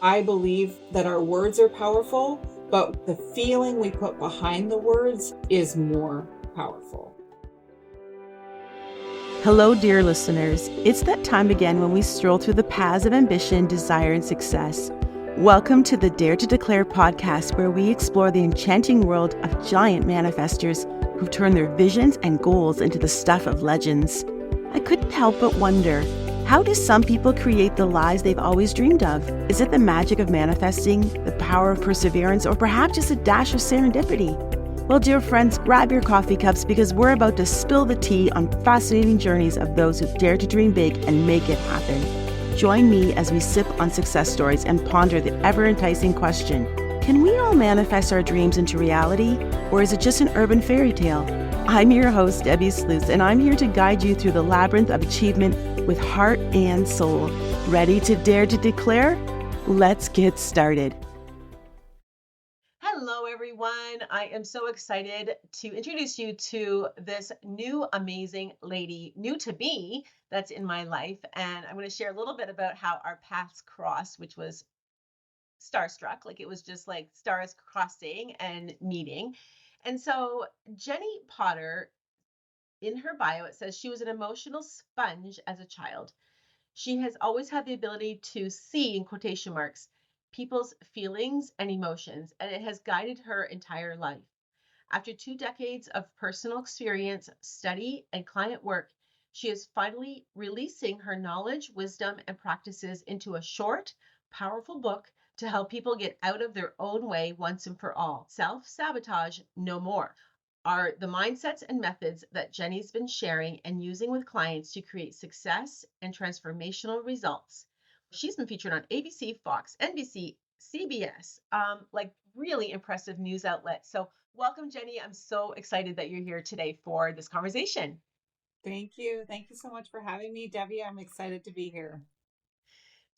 I believe that our words are powerful, but the feeling we put behind the words is more powerful. Hello, dear listeners. It's that time again when we stroll through the paths of ambition, desire, and success. Welcome to the Dare to Declare podcast, where we explore the enchanting world of giant manifestors who've turned their visions and goals into the stuff of legends. I couldn't help but wonder, how do some people create the lives they've always dreamed of? Is it the magic of manifesting, the power of perseverance, or perhaps just a dash of serendipity? Well, dear friends, grab your coffee cups because we're about to spill the tea on fascinating journeys of those who dare to dream big and make it happen. Join me as we sip on success stories and ponder the ever-enticing question, can we all manifest our dreams into reality, or is it just an urban fairy tale? I'm your host, Debbie Sluice, and I'm here to guide you through the labyrinth of achievement with heart and soul. Ready to dare to declare? Let's get started. Hello, everyone. I am so excited to introduce you to this new amazing lady, new to me, that's in my life. And I'm going to share a little bit about how our paths crossed, which was starstruck. Like it was just like stars crossing and meeting. And so, Jennie Potter, in her bio, it says she was an emotional sponge as a child. She has always had the ability to see, in quotation marks, people's feelings and emotions, and it has guided her entire life. After 2 decades of personal experience, study, and client work, she is finally releasing her knowledge, wisdom, and practices into a short, powerful book to help people get out of their own way once and for all. Self-sabotage no more are the mindsets and methods that Jennie's been sharing and using with clients to create success and transformational results. She's been featured on ABC, Fox, NBC, CBS, like really impressive news outlets. So welcome, Jennie. I'm so excited that you're here today for this conversation. Thank you. Thank you so much for having me, Debbie. I'm excited to be here.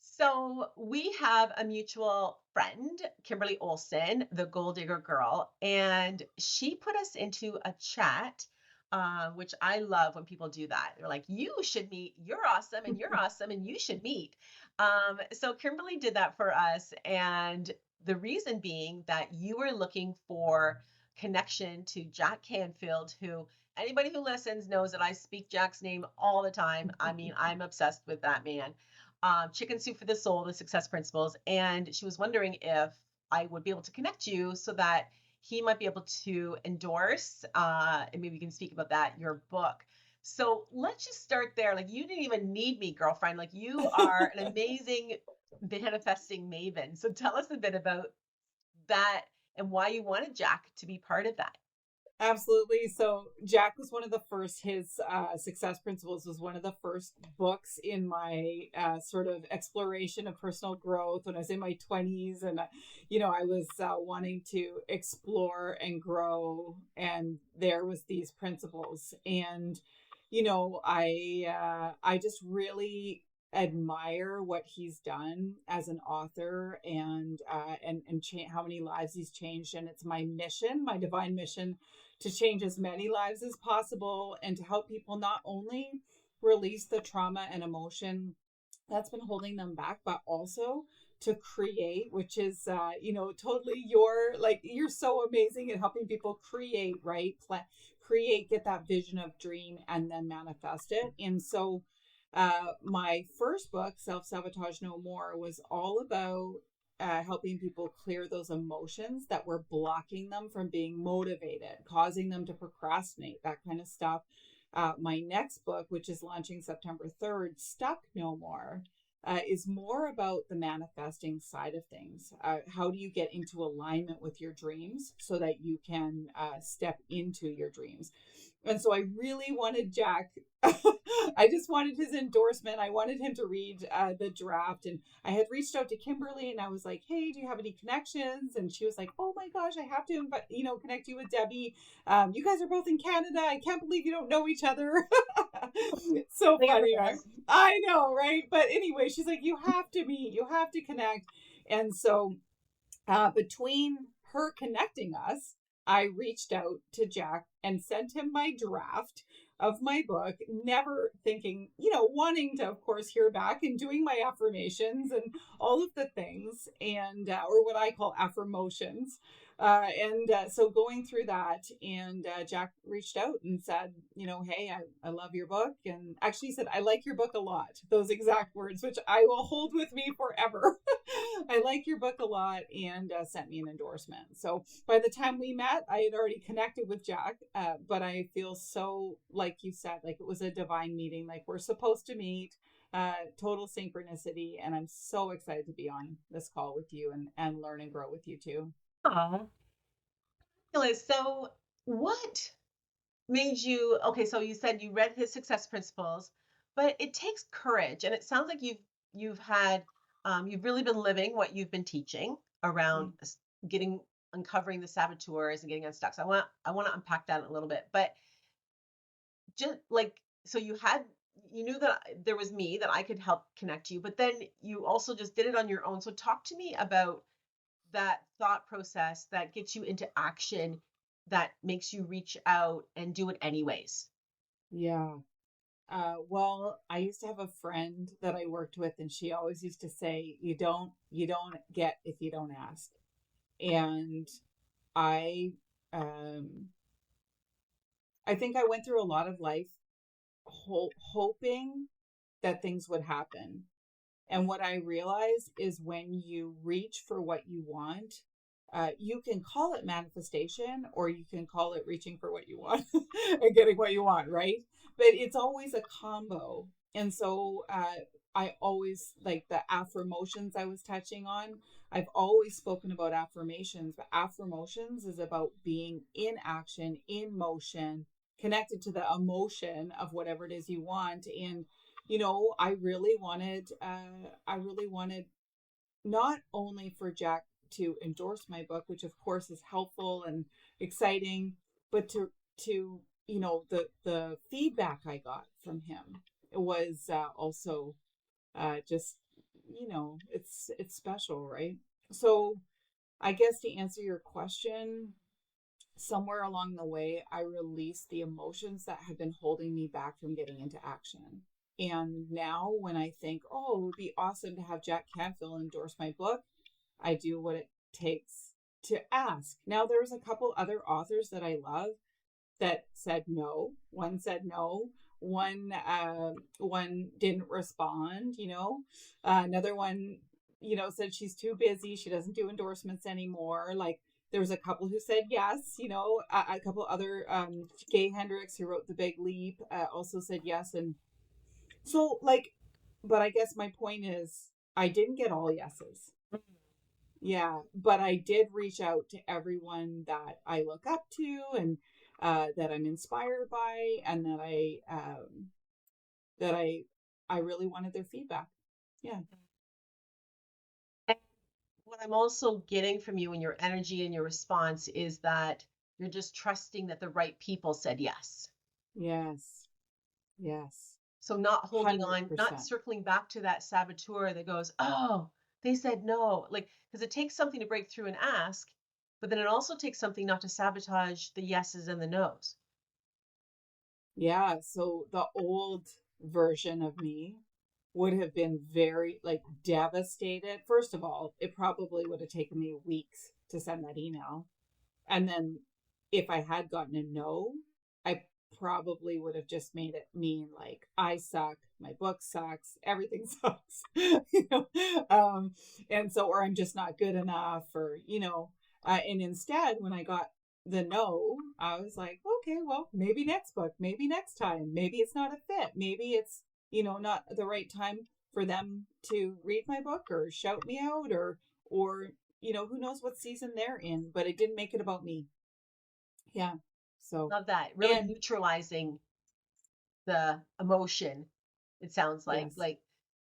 So we have a mutual friend, Kimberly Olson, the Gold Digger Girl, and she put us into a chat, which I love when people do that. They're like, "You should meet. You're awesome, and you should meet." So Kimberly did that for us, and the reason being that you were looking for connection to Jack Canfield, who anybody who listens knows that I speak Jack's name all the time. I mean, I'm obsessed with that man. Chicken Soup for the Soul, the Success Principles. And she was wondering if I would be able to connect you so that he might be able to endorse, and maybe we can speak about that, your book. So let's just start there. Like, you didn't even need me, girlfriend. Like, you are an amazing manifesting maven. So tell us a bit about that and why you wanted Jack to be part of that. Absolutely. So Jack was one of the first, his Success Principles was one of the first books in my sort of exploration of personal growth when I was in my 20s. And, I was wanting to explore and grow. And there was these principles. And, I just really admire what he's done as an author and how many lives he's changed. And it's my mission, my divine mission, to change as many lives as possible and to help people not only release the trauma and emotion that's been holding them back, but also to create, which is, totally you're so amazing at helping people create, right? Create, get that vision of dream and then manifest it. And so, my first book, Self-Sabotage No More, was all about helping people clear those emotions that were blocking them from being motivated, causing them to procrastinate, that kind of stuff. My next book, which is launching September 3rd, Stuck No More, is more about the manifesting side of things. How do you get into alignment with your dreams so that you can step into your dreams? And so I really wanted Jack. I just wanted his endorsement. I wanted him to read the draft. And I had reached out to Kimberly and I was like, hey, do you have any connections? And she was like, oh my gosh, I have to connect you with Debbie. You guys are both in Canada. I can't believe you don't know each other. So Never funny. does. I know, right? But anyway, she's like, you have to meet, you have to connect. And so between her connecting us, I reached out to Jack and sent him my draft of my book, never thinking, wanting to, of course, hear back and doing my affirmations and all of the things, and or what I call affirmations. And so going through that, and Jack reached out and said, hey, I love your book. And actually said, I like your book a lot. Those exact words, which I will hold with me forever. I like your book a lot, and sent me an endorsement. So by the time we met, I had already connected with Jack. But I feel so, like you said, like it was a divine meeting, like we're supposed to meet, total synchronicity. And I'm so excited to be on this call with you and learn and grow with you too. Oh, so what made you, okay, so you said you read his success principles, but it takes courage. And it sounds like you've had you've really been living what you've been teaching Yeah. around getting uncovering the saboteurs and getting unstuck. So I want to unpack that a little bit. But just like, so you knew that there was me, that I could help connect you, but then you also just did it on your own. So talk to me about that thought process that gets you into action, that makes you reach out and do it anyways. Yeah. Well, I used to have a friend that I worked with, and she always used to say, you don't get if you don't ask. And I, um, I think I went through a lot of life hoping that things would happen. And what I realize is when you reach for what you want, you can call it manifestation, or you can call it reaching for what you want and getting what you want, right? But it's always a combo. And so I always, like the affirmations I was touching on, I've always spoken about affirmations, but affirmations is about being in action, in motion, connected to the emotion of whatever it is you want. And I really wanted not only for Jack to endorse my book, which of course is helpful and exciting, but to the feedback I got from him, it was also just it's special, right? So I guess to answer your question, somewhere along the way, I released the emotions that have been holding me back from getting into action. And now, when I think, oh, it would be awesome to have Jack Canfield endorse my book, I do what it takes to ask. Now, there's a couple other authors that I love that said no. One said no. One didn't respond. Another one, said she's too busy. She doesn't do endorsements anymore. Like there was a couple who said yes. A couple other Gay Hendricks, who wrote The Big Leap, also said yes. And so, like, but I guess my point is, I didn't get all yeses. Yeah, but I did reach out to everyone that I look up to, and that I'm inspired by, and that I really wanted their feedback. Yeah. And what I'm also getting from you and your energy and your response is that you're just trusting that the right people said yes. Yes. Yes. So not holding on, not 100%. circling back to that saboteur that goes, oh, they said no. Like, because it takes something to break through and ask, but then it also takes something not to sabotage the yeses and the nos. Yeah. So the old version of me would have been very, like, devastated. First of all, it probably would have taken me weeks to send that email. And then if I had gotten a no, I probably would have just made it mean like I suck, my book sucks, everything sucks, and so, or I'm just not good enough, and instead, when I got the no, I was like, okay, well, maybe next book, maybe next time, maybe it's not a fit, maybe it's not the right time for them to read my book or shout me out, or who knows what season they're in, but it didn't make it about me. Yeah. So, Love that. Really and neutralizing the emotion. It sounds yes, like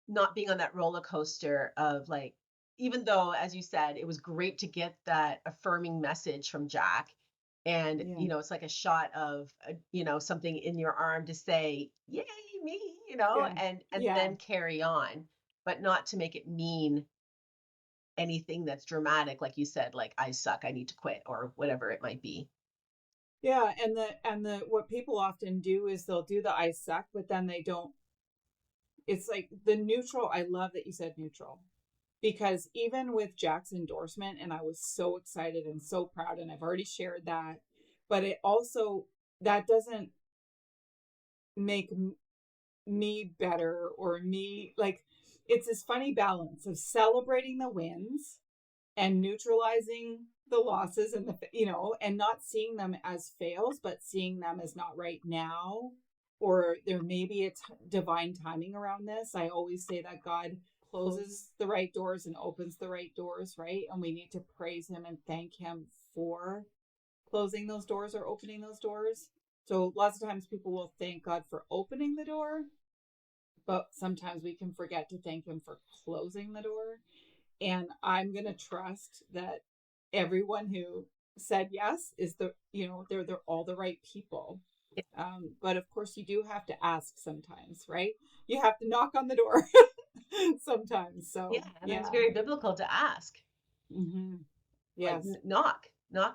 not being on that roller coaster of like, even though, as you said, it was great to get that affirming message from Jack. And, yeah, it's like a shot of, something in your arm to say, yay, me, yeah, and yeah, then carry on, but not to make it mean anything that's dramatic, like you said, like I suck, I need to quit, or whatever it might be. Yeah, and the what people often do is they'll do the I suck, but then they don't. It's like the neutral. I love that you said neutral, because even with Jack's endorsement, and I was so excited and so proud, and I've already shared that, but it also, that doesn't make me better, or me, like, it's this funny balance of celebrating the wins and neutralizing the losses, and and not seeing them as fails, but seeing them as not right now, or there may be a divine timing around this. I always say that God closes the right doors and opens the right doors, right? And we need to praise him and thank him for closing those doors or opening those doors. So lots of times people will thank God for opening the door, but sometimes we can forget to thank him for closing the door. And I'm going to trust that everyone who said yes is they're all the right people. But of course you do have to ask sometimes, right? You have to knock on the door sometimes. Yeah, So and it's yeah. very biblical to ask. Mm-hmm. Like Yes. knock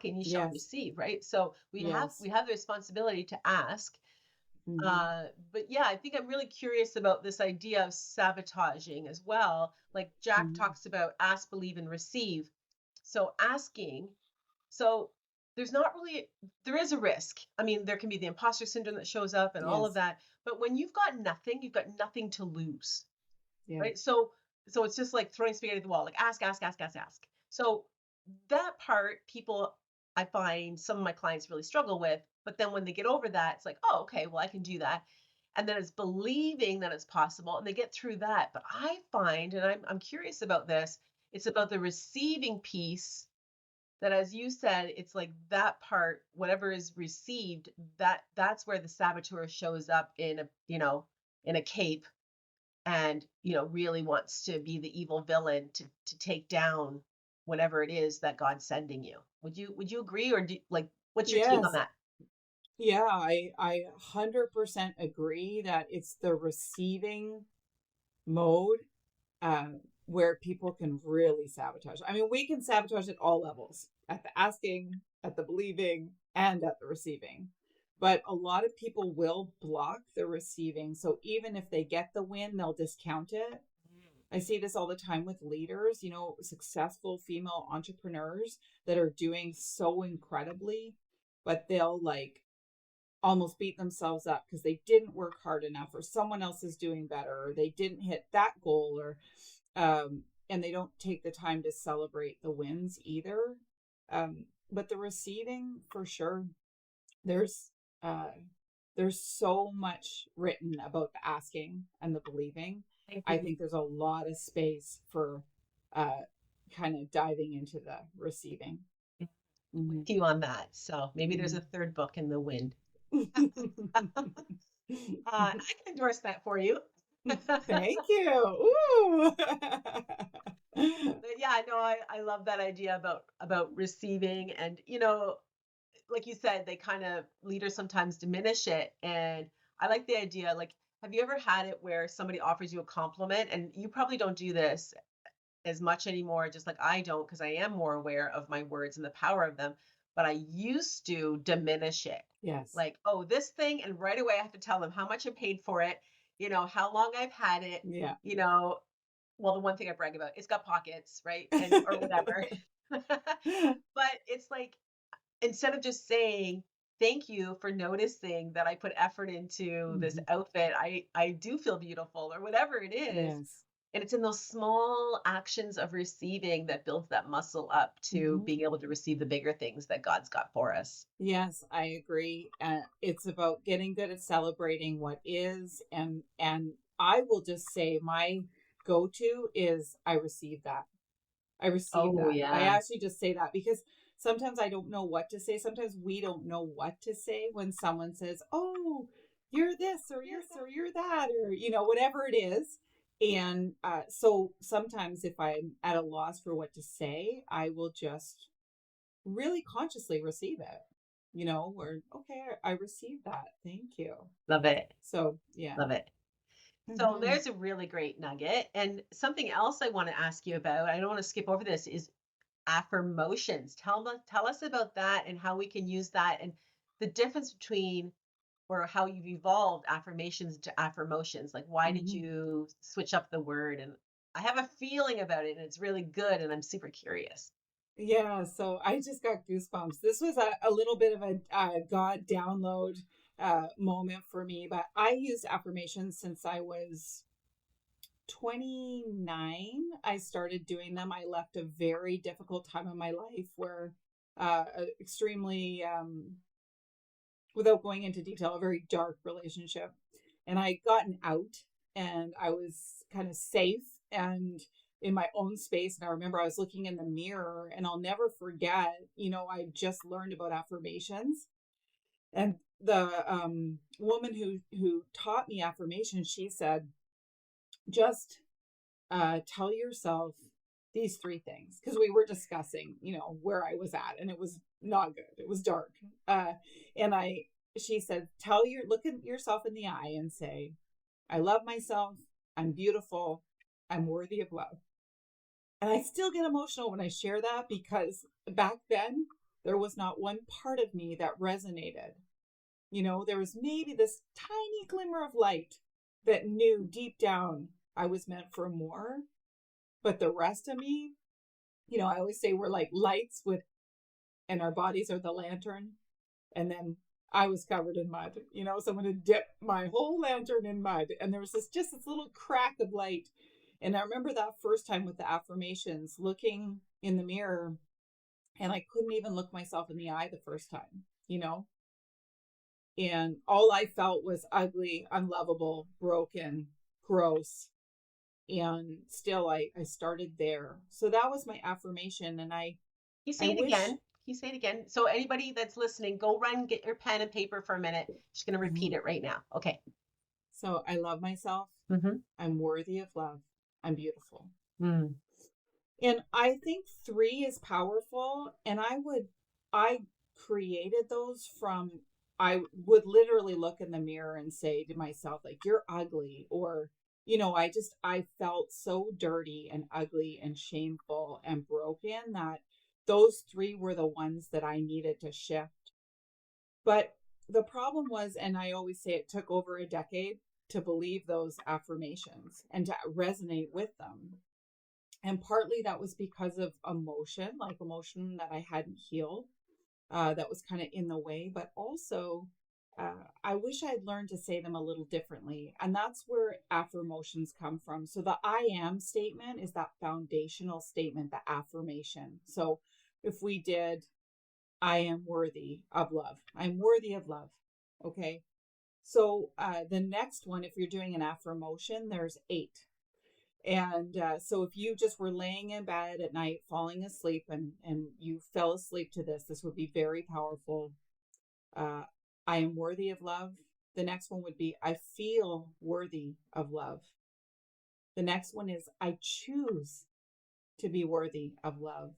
and you shall Yes. receive, right? So Yes. we have the responsibility to ask. Mm-hmm. But yeah, I think I'm really curious about this idea of sabotaging as well. Like Jack Mm-hmm. talks about ask, believe, and receive. So asking, so there's not really, there is a risk. I mean, there can be the imposter syndrome that shows up and all of Yes. that. But when you've got nothing to lose, Yeah. right? So it's just like throwing spaghetti at the wall, like ask, ask, ask, ask, ask. So that part, people, I find some of my clients really struggle with. But then when they get over that, it's like, oh, okay, well, I can do that. And then it's believing that it's possible, and they get through that. But I find, and I'm curious about this, it's about the receiving piece, that, as you said, it's like that part, whatever is received, that's where the saboteur shows up in in a cape, and really wants to be the evil villain to take down whatever it is that God's sending you. Would you agree, or what's your take on Yes. that? Yeah, I 100% agree that it's the receiving mode, where people can really sabotage. I mean, we can sabotage at all levels, at the asking, at the believing, and at the receiving. But a lot of people will block the receiving. So even if they get the win, they'll discount it. I see this all the time with leaders, successful female entrepreneurs that are doing so incredibly, but they'll like almost beat themselves up because they didn't work hard enough, or someone else is doing better, or they didn't hit that goal, or and they don't take the time to celebrate the wins either. But the receiving, for sure, there's uh there's so much written about the asking and the believing. Thank I you. think there's a lot of space for uh kind of diving into the receiving. With Mm-hmm. you on that. So maybe there's a third book in the wind. I can endorse that for you. Thank you. Ooh. But yeah, no, I love that idea about receiving, and like you said, they kind of, leaders sometimes diminish it. And I like the idea, like, have you ever had it where somebody offers you a compliment, and you probably don't do this as much anymore, just like I don't, because I am more aware of my words and the power of them. But I used to diminish it. Yes. Like, oh, this thing, and right away I have to tell them how much I paid for it, how long I've had it, Yeah. you know, well, the one thing I brag about, it's got pockets, right? And or whatever. But it's like, instead of just saying, thank you for noticing that I put effort into this Mhm. outfit, I do feel beautiful, or whatever it is. Yes. And it's in those small actions of receiving that builds that muscle up to Mhm. being able to receive the bigger things that God's got for us. Yes, I agree. It's about getting good at celebrating what is, and I will just say my go-to is I receive that. I receive Oh, that. I yeah. actually just say that because sometimes I don't know what to say. Sometimes we don't know what to say when someone says, "Oh, you're this or you're that," or whatever it is. And so sometimes if I'm at a loss for what to say, I will just really consciously receive it. Or okay, I received that. Thank you. Love it. So yeah. Love it. So Hmm. there's a really great nugget. And something else I want to ask you about, I don't want to skip over this, is affirmations. Tell us about that and how we can use that. And the difference between or how you've evolved affirmations to affirmations. Like, why did Mhm. you switch up the word? And I have a feeling about it and it's really good. And I'm super curious. Yeah, so I just got goosebumps. This was a little bit of a God download moment for me, but I used affirmations since I was 29. I started doing them. I left a very difficult time in my life where extremely without going into detail, a very dark relationship. And I gotten out and I was kind of safe and in my own space. And I remember I was looking in the mirror and I'll never forget, I just learned about affirmations. And the woman who taught me affirmations, she said, just tell yourself these three things because we were discussing, where I was at, and it was not good. It was dark, and she said, look at yourself in the eye and say, "I love myself. I'm beautiful. I'm worthy of love." And I still get emotional when I share that because back then there was not one part of me that resonated. There was maybe this tiny glimmer of light that knew deep down I was meant for more. But the rest of me, I always say we're like lights and our bodies are the lantern. And then I was covered in mud, someone had dipped my whole lantern in mud. And there was this little crack of light. And I remember that first time with the affirmations, looking in the mirror, and I couldn't even look myself in the eye the first time, and all I felt was ugly, unlovable, broken, gross. And still I started there. So that was my affirmation. And You I say it again. wish, Can you say it again? So anybody that's listening, go run, get your pen and paper for a minute. Just going to repeat Mhm. it right now. Okay. So I love myself. Mm-hmm. I'm worthy of love. I'm beautiful. Mm. And I think three is powerful. And I created those from, I would literally look in the mirror and say to myself, like, you're ugly. Or, I felt so dirty and ugly and shameful and broken that those three were the ones that I needed to shift. But the problem was, and I always say it took over a decade to believe those affirmations and to resonate with them. And partly that was because of emotion that I hadn't healed, that was kind of in the way. But also, I wish I'd learned to say them a little differently. And that's where affirmations come from. So the I am statement is that foundational statement, the affirmation. So if we did, I am worthy of love, I'm worthy of love. Okay. So the next one, if you're doing an affirmation, there's 8. And so if you just were laying in bed at night, falling asleep, and you fell asleep to this would be very powerful. Uh, I am worthy of love. The next one would be, I feel worthy of love. The next one is, I choose to be worthy of love.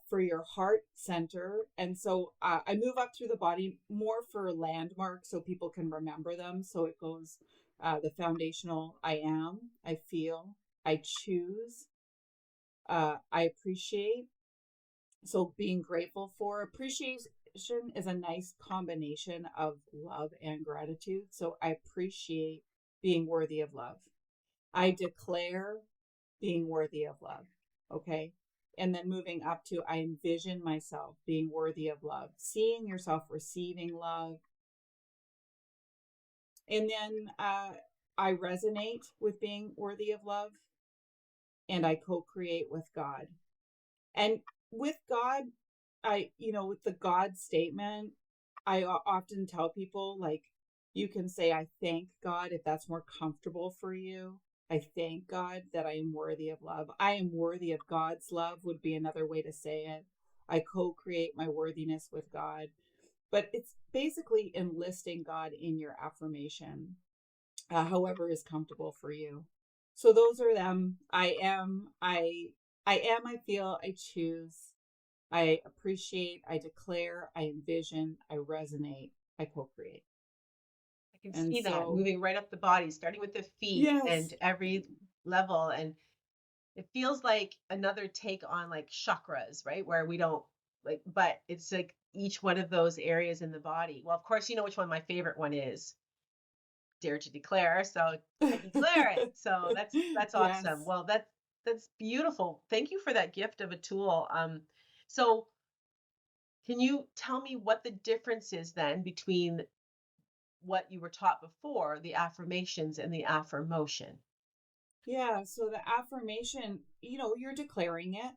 For your heart center. And so I move up through the body more for landmarks so people can remember them. So it goes the foundational, I am, I feel, I choose, I appreciate. So being grateful for. Appreciation is a nice combination of love and gratitude. So I appreciate being worthy of love. I declare being worthy of love. Okay. And then moving up to, I envision myself being worthy of love, seeing yourself receiving love. And then I resonate with being worthy of love, and I co create with God. And with God, with the God statement, I often tell people, like, you can say, I thank God if that's more comfortable for you. I thank God that I am worthy of love. I am worthy of God's love, would be another way to say it. I co create my worthiness with God. But it's basically enlisting God in your affirmation, however is comfortable for you. So those are them. I am, I feel, I choose, I appreciate, I declare, I envision, I resonate, I co-create. I can And see that so, moving right up the body, starting with the feet and yes. every level. And it feels like another take on like chakras, right? Where we don't like, but it's like each one of those areas in the body. Well, of course, you know which one my favorite one is. Dare to declare. So I declare it. So that's awesome. Yes. Well, that's beautiful. Thank you for that gift of a tool. So can you tell me what the difference is then between what you were taught before, the affirmations and the affirmation? Yeah. So the affirmation, you're declaring it,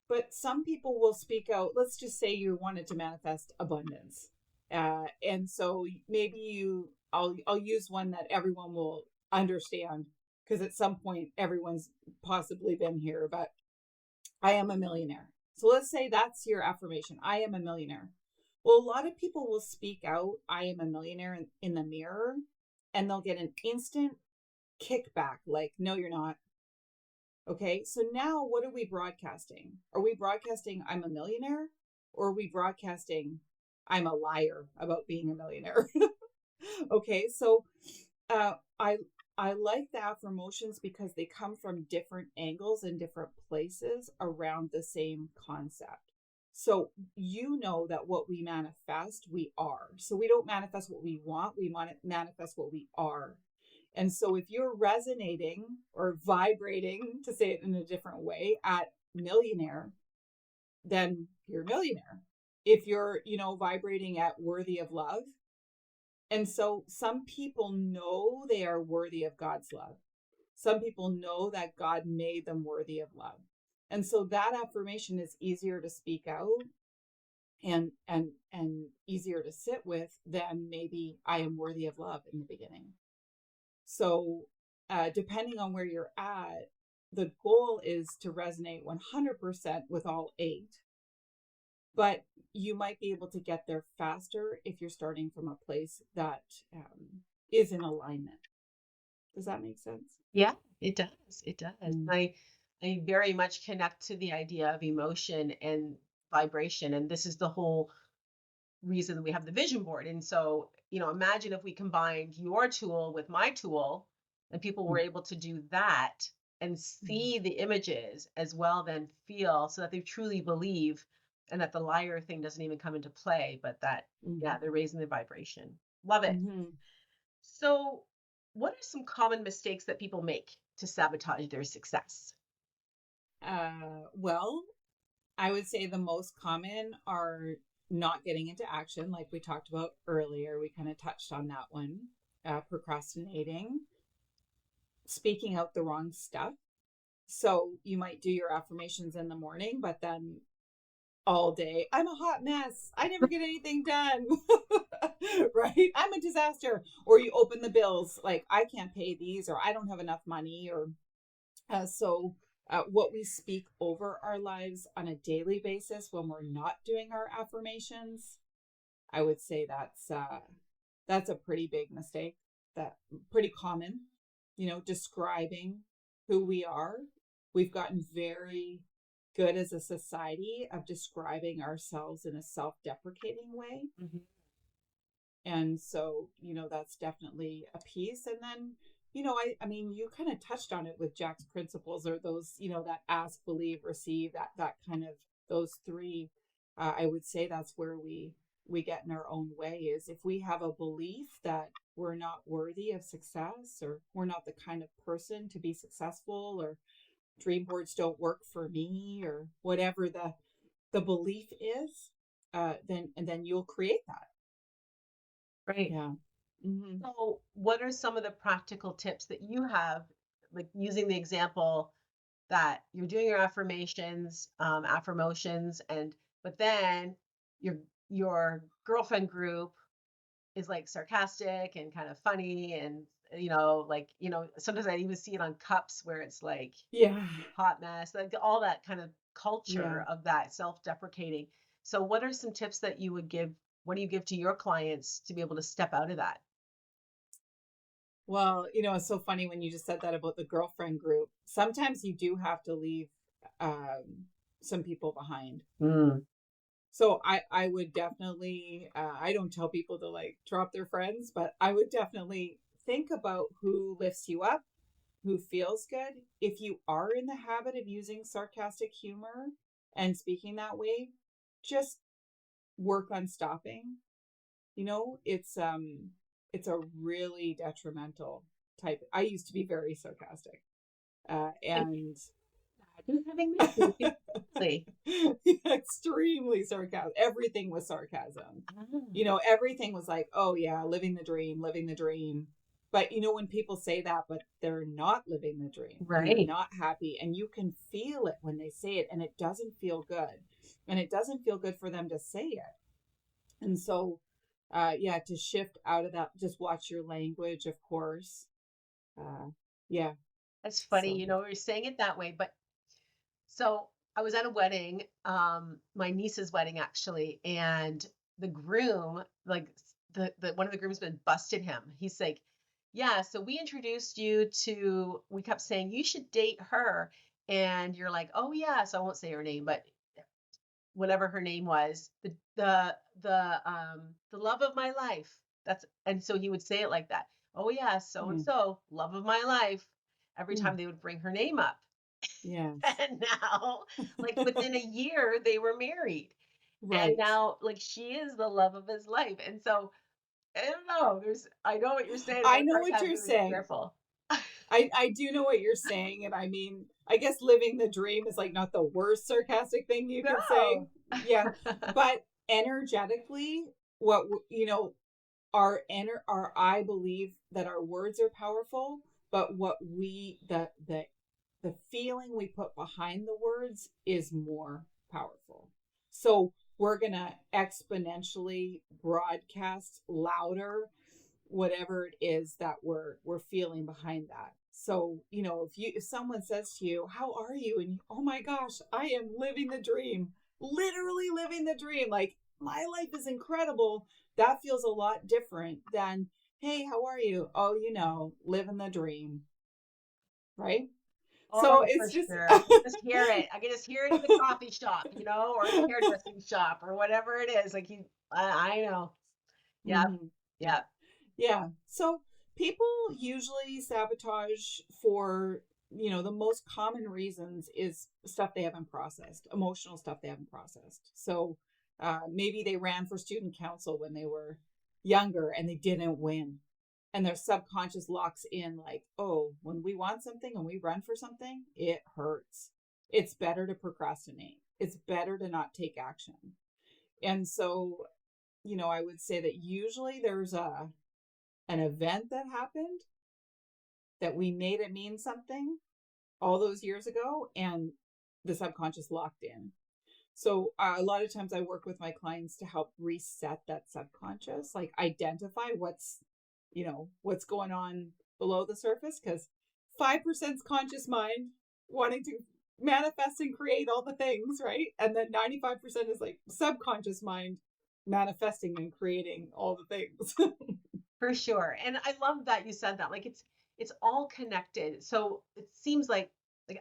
but some people will speak out. Let's just say you wanted to manifest abundance. And so maybe I'll use one that everyone will understand because at some point everyone's possibly been here, but I am a millionaire. So let's say that's your affirmation. I am a millionaire. Well, a lot of people will speak out, I am a millionaire in the mirror, and they'll get an instant kickback like, no, you're not. Okay. So now what are we broadcasting? Are we broadcasting, I'm a millionaire? Or are we broadcasting, I'm a liar about being a millionaire? Okay. So uh, I I like the affirmations because they come from different angles and different places around the same concept. So you know that what we manifest, we are. So we don't manifest what we want, we manifest what we are. And so if you're resonating or vibrating, to say it in a different way, at millionaire, then you're a millionaire. If you're, vibrating at worthy of love, and so some people know they are worthy of God's love. Some people know that God made them worthy of love. And so that affirmation is easier to speak out and easier to sit with than maybe I am worthy of love in the beginning. So depending on where you're at, the goal is to resonate 100% with all eight. But you might be able to get there faster if you're starting from a place that is in alignment. Does that make sense? Yeah, it does. It does. Mm. I very much connect to the idea of emotion and vibration. And this is the whole reason we have the vision board. And so, imagine if we combined your tool with my tool and people were Mm. able to do that and Mm. see the images as well, then feel so that they truly believe and that the liar thing doesn't even come into play, but that, yeah, Mhm. they're raising the vibration. Love it. Mhm. So, what are some common mistakes that people make to sabotage their success? Well, I would say the most common are not getting into action, like we talked about earlier. We kind of touched on that one. Procrastinating, speaking out the wrong stuff. So you might do your affirmations in the morning, but then all day, I'm a hot mess. I never get anything done. Right? I'm a disaster. Or you open the bills, like, I can't pay these, or I don't have enough money, or what we speak over our lives on a daily basis when we're not doing our affirmations, I would say that's a pretty big mistake. That pretty common, describing who we are. We've gotten very good as a society of describing ourselves in a self-deprecating way. Mhm. And so, that's definitely a piece. And then, I mean, you kind of touched on it with Jack's principles, or those, that ask, believe, receive, that kind of, those three. I would say that's where we get in our own way, is if we have a belief that we're not worthy of success, or we're not the kind of person to be successful, or dream boards don't work for me, or whatever the belief is, then you'll create that. Right. Yeah. Hmm. So, what are some of the practical tips that you have, like using the example that you're doing your affirmations, affirmations, and but then your your girlfriend group is like sarcastic and kind of funny, and like sometimes I even see it on cups where it's like Yeah. hot mess, like all that kind of Yeah. culture of that self-deprecating. So, what are some tips that you would give? What do you give to your clients to be able to step out of that? Well, it's so funny when you just said that about the girlfriend group. Sometimes you do have to leave some people behind. Mm. So I would definitely, I don't tell people to like drop their friends, but I would definitely think about who lifts you up, who feels good. If you are in the habit of using sarcastic humor and speaking that way, just work on stopping, it's a really detrimental type. I used to be very sarcastic. And And imagine having met you. Seriously. extremely sarcastic. Everything was sarcasm. Ah, Everything was like, oh yeah, living the dream, living the dream. But when people say that, but they're not living the dream and they're right. not happy, and you can feel it when they say it, and it doesn't feel good. And it doesn't feel good for them to say it. And so, yeah, to shift out of that, just watch your language, of course. Uh, yeah. That's funny. So, We are saying it that way, but so I was at a wedding, my niece's wedding actually, and the groom, like the one of the groomsmen busted him. He's like, "Yeah, so we introduced you to, we kept saying you should date her." And you're like, "Oh yeah," so I won't say her name, but whatever her name was, the love of my life. And so he would say it like that. "Oh yeah, so and yeah. so, love of my life." Every Mm, time they would bring her name up. yes. And now, like within a year, they were married. And Right. now, like, she is the love of his life. And so, I don't know. I know what you're saying I about know what you're sarcasm and be saying. careful. I do know what you're saying. And I mean, I guess living the dream is like not the worst sarcastic thing you could say. No. Yeah. But energetically, I believe that our words are powerful, but what the feeling we put behind the words is more powerful. So we're going to exponentially broadcast louder whatever it is that we're feeling behind that. So, if someone says to you, "How are you?" and "Oh my gosh, I am living the dream." Literally living the dream. Like, my life is incredible. That feels a lot different than, "Hey, how are you?" "Oh, living the dream." Right? So Oh, for it's just sure. I can just hear it. I can just hear it in the coffee shop, or the hairdressing shop or whatever it is. Like I know. Yeah. Mhm. Yeah. Yeah. So people usually sabotage for, the most common reasons is stuff they haven't processed, emotional stuff they haven't processed. So maybe they ran for student council when they were younger and they didn't win. And their subconscious locks in like, oh, when we want something and we run for something, it hurts. It's better to procrastinate. It's better to not take action. And so, I would say that usually there's an event that happened that we made it mean something all those years ago, and the subconscious locked in. So a lot of times I work with my clients to help reset that subconscious, like identify what's going on below the surface, because 5% conscious mind wanting to manifest and create all the things, right? And then 95% is like subconscious mind manifesting and creating all the things. For sure. And I love that you said that. Like it's all connected. So it seems like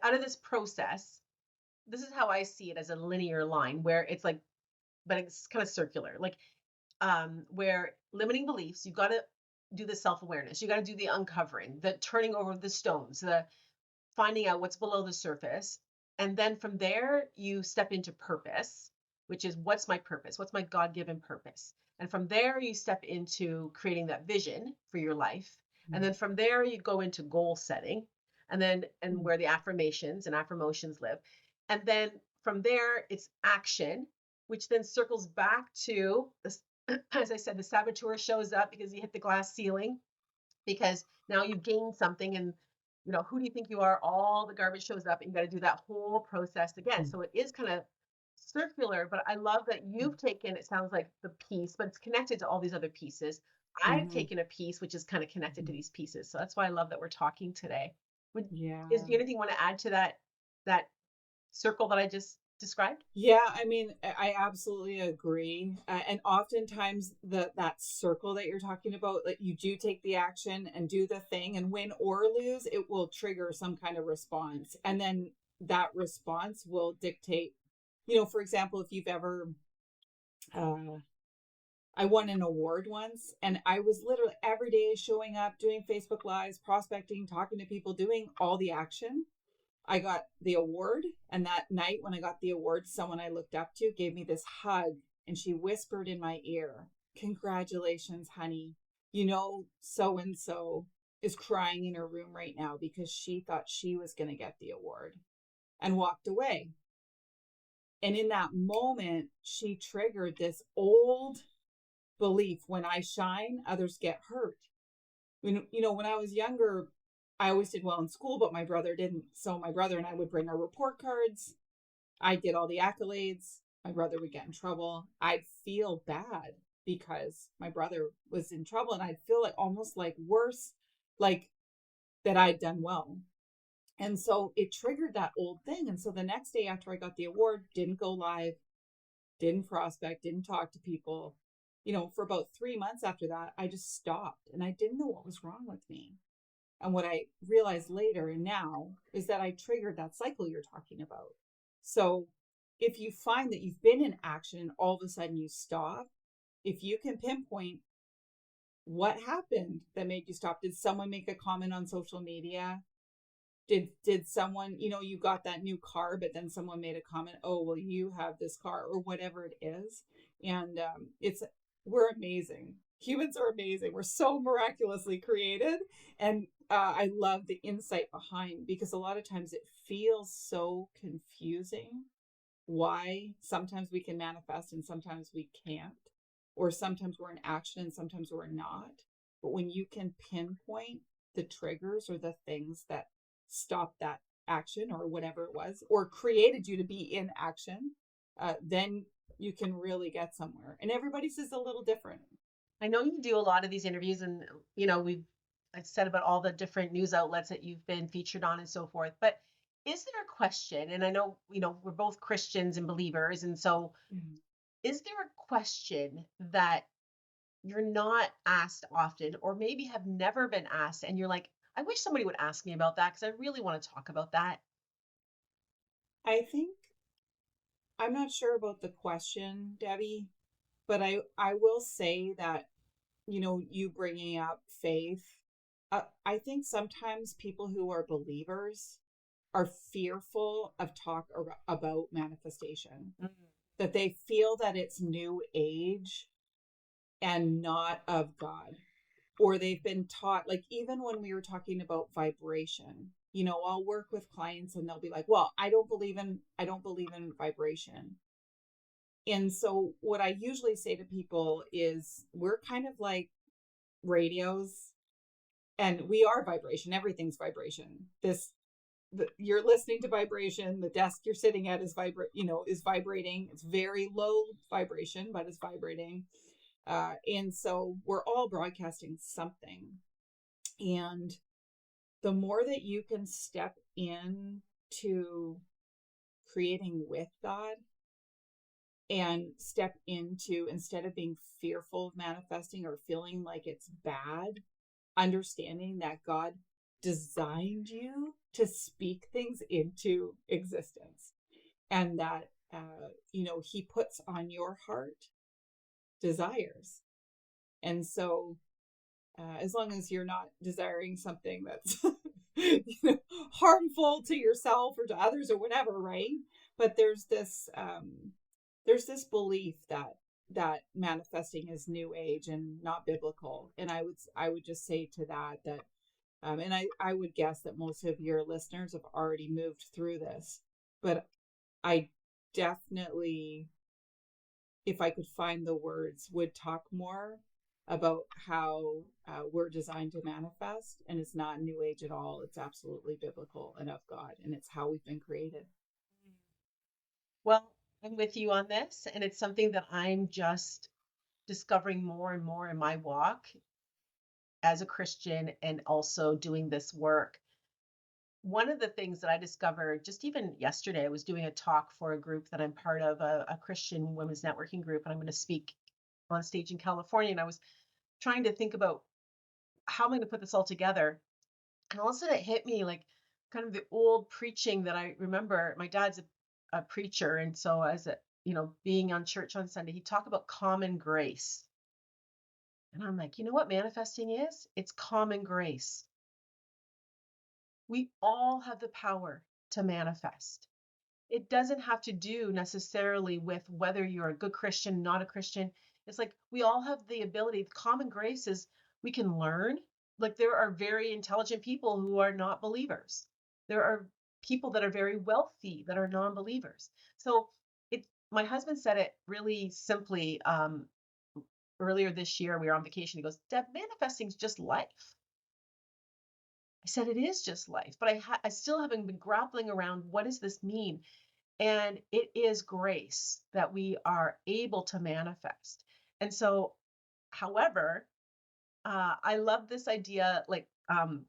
out of this process, this is how I see it, as a linear line where it's like, but it's kind of circular. Like where limiting beliefs, you've got to do the self-awareness. You got to do the uncovering, the turning over the stones, the finding out what's below the surface. And then from there, you step into purpose, which is, what's my purpose? What's my God given purpose? And from there, you step into creating that vision for your life. And then from there, you go into goal setting, and where the affirmations and affirmations live. And then from there, it's action, which then circles back to this. As I said, the saboteur shows up because you hit the glass ceiling, because now you've gained something, and who do you think you are? All the garbage shows up and you got to do that whole process again. So it is kind of circular, but I love that you've taken, it sounds like, the piece, but it's connected to all these other pieces. I've Mm-hmm. taken a piece which is kind of connected to these pieces. So that's why I love that we're talking today. Would is Yeah. there anything you want to add to that circle that I just described? Yeah, I mean, I absolutely agree. And oftentimes that circle that you're talking about, like, you do take the action and do the thing, and win or lose, it will trigger some kind of response. And then that response will dictate, for example, if you've ever, uh, I won an award once, and I was literally every day showing up, doing Facebook Lives, prospecting, talking to people, doing all the action. I got the award, and that night when I got the award, someone I looked up to gave me this hug, and she whispered in my ear, "Congratulations, honey. So and so is crying in her room right now because she thought she was going to get the award," and walked away. And in that moment, she triggered this old belief: when I shine, others get hurt. When I was younger, I always did well in school, but my brother didn't. So my brother and I would bring our report cards. I'd get all the accolades. My brother would get in trouble. I'd feel bad because my brother was in trouble, and I'd feel like almost like worse, like that I'd done well. And so it triggered that old thing. And so the next day after I got the award, didn't go live, didn't prospect, didn't talk to people. For about 3 months after that, I just stopped, and I didn't know what was wrong with me. And what I realized later and now is that I triggered that cycle you're talking about. So if you find that you've been in action and all of a sudden you stop, if you can pinpoint what happened that made you stop. Did someone make a comment on social media? Did someone, you got that new car, but then someone made a comment, "Oh, well, you have this car," or whatever it is. And we're amazing. Humans are amazing. We're so miraculously created. And I love the insight behind, because a lot of times it feels so confusing why sometimes we can manifest and sometimes we can't, or sometimes we're in action and sometimes we're not. But when you can pinpoint the triggers or the things that stop that action or whatever it was, or created you to be in action, then you can really get somewhere. And everybody's is a little different. I know you do a lot of these interviews, and I've said about all the different news outlets that you've been featured on and so forth. But is there a question? And I know, we're both Christians and believers. And so Mm. is there a question that you're not asked often, or maybe have never been asked, and you're like, I wish somebody would ask me about that because I really want to talk about that? I think I'm not sure about the question, Debbie, but I will say that, you bringing up faith, I think sometimes people who are believers are fearful of talk about manifestation, Mm. that they feel that it's new age and not of God. Or they've been taught, like, even when we were talking about vibration, I'll work with clients and they'll be like, "Well, I don't believe in vibration." And so what I usually say to people is, we're kind of like radios, and we are vibration. Everything's vibration. You're listening to vibration. The desk you're sitting at is vibrating. It's very low vibration, but it's vibrating. And so we're all broadcasting something. And the more that you can step in to creating with God, and step into, instead of being fearful of manifesting or feeling like it's bad, understanding that God designed you to speak things into existence, and that he puts on your heart desires. And so as long as you're not desiring something that's harmful to yourself or to others or whatever, right? But there's this belief that manifesting is new age and not biblical. And I would just say to that and I would guess that most of your listeners have already moved through this, but I definitely, if I could find the words, would talk more about how we're designed to manifest, and it's not new age at all. It's absolutely biblical and of God, and it's how we've been created. Well, I'm with you on this, and it's something that I'm just discovering more and more in my walk as a Christian and also doing this work. One of the things that I discovered just even yesterday, I was doing a talk for a group that I'm part of, a Christian women's networking group, and I'm going to speak on stage in California. And I was trying to think about how am I going to put this all together. And all of a sudden it hit me like kind of the old preaching that I remember. My dad's a preacher. And so as a, being on church on Sunday, he talked about common grace. And I'm like, you know what manifesting is? It's common grace. We all have the power to manifest. it doesn't have to do necessarily with whether you're a good Christian, not a Christian. It's like we all have the ability. The common grace is we can learn. Like there are very intelligent people who are not believers. There are people that are very wealthy that are non-believers. So it my husband said it really simply earlier this year. We were on vacation. He goes, Deb, manifesting is just life. I said, it is just life, but I still haven't been grappling around what does this mean? And it is grace that we are able to manifest. And so, however, I love this idea. Like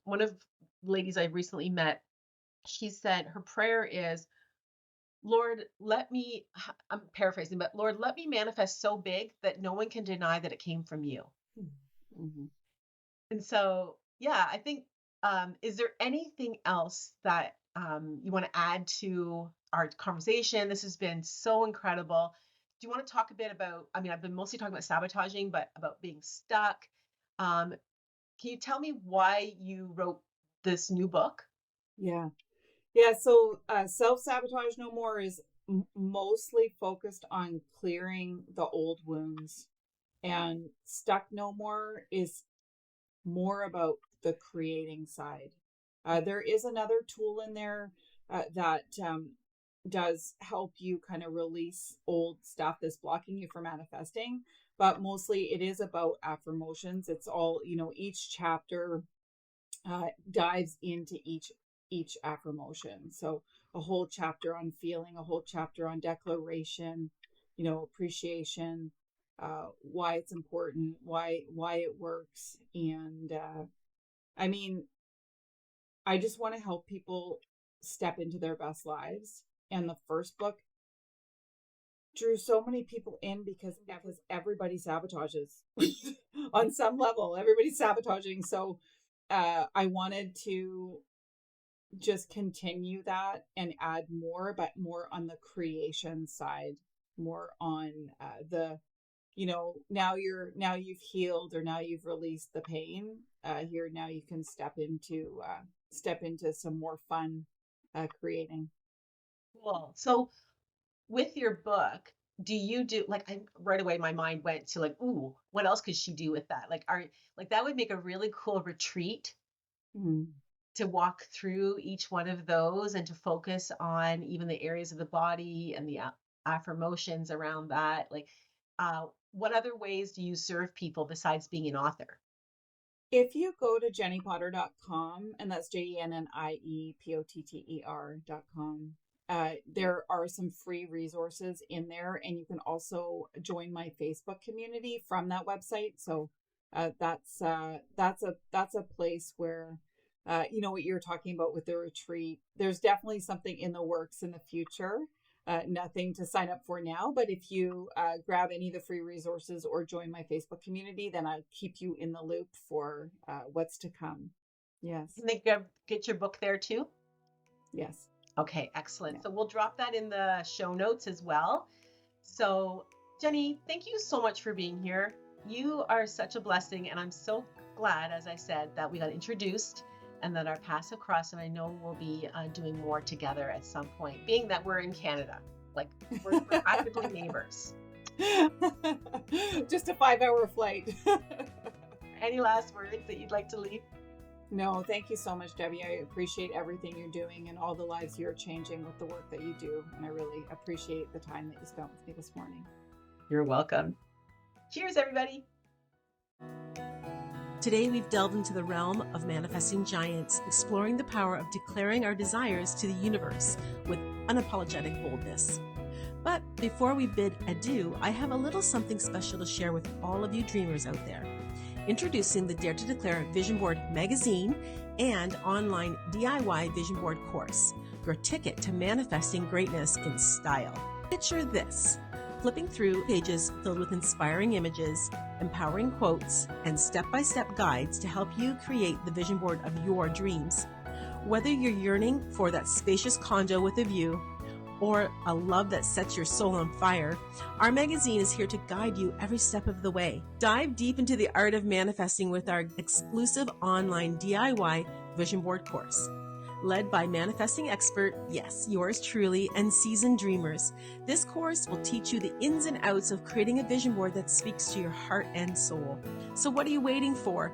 one of the ladies I recently met, she said her prayer is, Lord, I'm paraphrasing, but Lord, let me manifest so big that no one can deny that it came from you. Mm-hmm. And so, yeah, I think, is there anything else that you want to add to our conversation? This has been so incredible. Do you want to talk a bit about, I mean, I've been mostly talking about sabotaging, but about being stuck. Um, can you tell me why you wrote this new book? Yeah. Yeah. So self-sabotage no more is mostly focused on clearing the old wounds, and stuck no more is more about the creating side. There is another tool in there that does help you kind of release old stuff that's blocking you from manifesting. But mostly it is about affirmations. It's all, each chapter dives into each affirmation. So a whole chapter on feeling, a whole chapter on declaration, appreciation, why it's important, why it works. And I mean, I just want to help people step into their best lives. And the first book drew so many people in because everybody sabotages on some level. Everybody's sabotaging. So I wanted to just continue that and add more, but more on the creation side, more on the, now you've healed, or now you've released the pain. Here now you can step into some more fun creating. Cool. So with your book, do you do like right away my mind went to like, ooh, what else could she do with that? Like that would make a really cool retreat to walk through each one of those and to focus on even the areas of the body and the affirmations around that. Like, what other ways do you serve people besides being an author? If you go to jenniepotter.com, and that's JenniePotter.com, there are some free resources in there, and you can also join my Facebook community from that website. So that's a place where what you're talking about with the retreat. There's definitely something in the works in the future. Nothing to sign up for now, but if you grab any of the free resources or join my Facebook community, then I'll keep you in the loop for what's to come. Yes. Can they get your book there too? Yes. Okay, excellent. Yeah. So we'll drop that in the show notes as well. So Jennie, thank you so much for being here. You are such a blessing, and I'm so glad, as I said, that we got introduced and that our paths have crossed, and I know we'll be doing more together at some point, being that we're in Canada. Like, we're practically neighbors. Just a 5-hour flight. Any last words that you'd like to leave? No, thank you so much, Debbie. I appreciate everything you're doing and all the lives you're changing with the work that you do. And I really appreciate the time that you spent with me this morning. You're welcome. Cheers, everybody. Today, we've delved into the realm of manifesting giants, exploring the power of declaring our desires to the universe with unapologetic boldness. But before we bid adieu, I have a little something special to share with all of you dreamers out there. Introducing the Dare to Declare Vision Board magazine and online DIY Vision Board course, your ticket to manifesting greatness in style. Picture this. Flipping through pages filled with inspiring images, empowering quotes, and step-by-step guides to help you create the vision board of your dreams. Whether you're yearning for that spacious condo with a view or a love that sets your soul on fire, our magazine is here to guide you every step of the way. Dive deep into the art of manifesting with our exclusive online DIY vision board course. led by manifesting expert, yes, yours truly, and seasoned dreamers. This course will teach you the ins and outs of creating a vision board that speaks to your heart and soul. So what are you waiting for?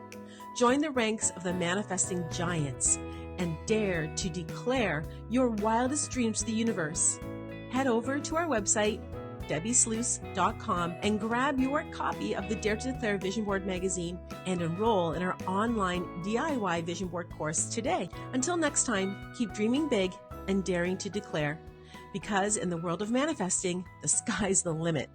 Join the ranks of the manifesting giants and dare to declare your wildest dreams to the universe. Head over to our website, debbiesluice.com, and grab your copy of the Dare to Declare Vision Board magazine and enroll in our online DIY Vision Board course today. Until next time, keep dreaming big and daring to declare, because in the world of manifesting, the sky's the limit.